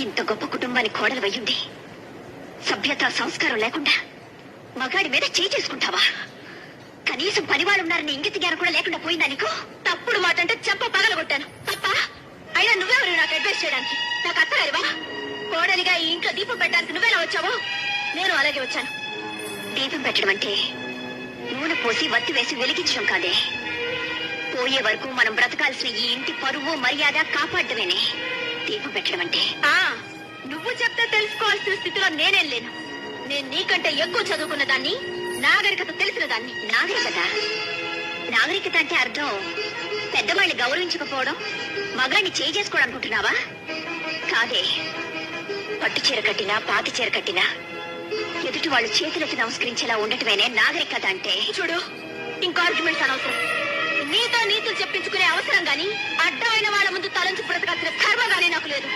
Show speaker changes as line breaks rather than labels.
ఇంత గొప్ప కుటుంబానికి కోడలు వయ్యుండి సభ్యత సంస్కారం లేకుండా మగాడి మీద చేసుకుంటావా? కనీసం పనివాళ్ళు ఉన్నారని ఇంగిత జ్ఞానం కూడా లేకుండా పోయిందా నీకు? తప్పుడు మాట అంటే చెప్ప పగలగొట్టాను తప్ప. అయినా నువ్వెవరు నాకు అడ్వైస్ చేయడానికి? నాకు అత్తగారివా? కోడలిగా ఈ ఇంట్లో దీపం పెట్టడానికి నువ్వెలా వచ్చావో నేను అలాగే వచ్చాను. దీపం పెట్టడం అంటే నూనె పోసి వత్తి వేసి వెలిగించడం కాదే. పోయే వరకు మనం బ్రతకాల్సిన ఈ ఇంటి పరువు మర్యాద కాపాడమేనే దీపం పెట్టడం అంటే. నువ్వు చెప్తే తెలుసుకోవాల్సిన స్థితిలో నేనేం లేను. నేను నీకంటే ఎక్కువ చదువుకున్న దాన్ని, నాగరికత తెలిసిన దాన్ని. నాగరికత అంటే అర్థం పెద్దవాళ్ళని గౌరవించకపోవడం, మగాన్ని చేసుకోవడం అనుకుంటున్నావా? కాదే. పట్టు చీర కట్టినా పాత చీర కట్టినా ఎదుటి వాళ్ళు చేతులెత్తి నమస్కరించేలా ఉండటమేనే నాగరికత అంటే. చూడు, ఇంకా ఆర్గ్యుమెంట్స్ అనవసరం. నీతో నీతులు చెప్పించుకునే అవసరం గాని అడ్డమైన వాళ్ళ ముందు తలంచి బ్రతకాల్సిన కర్మ గానీ నాకు లేదు.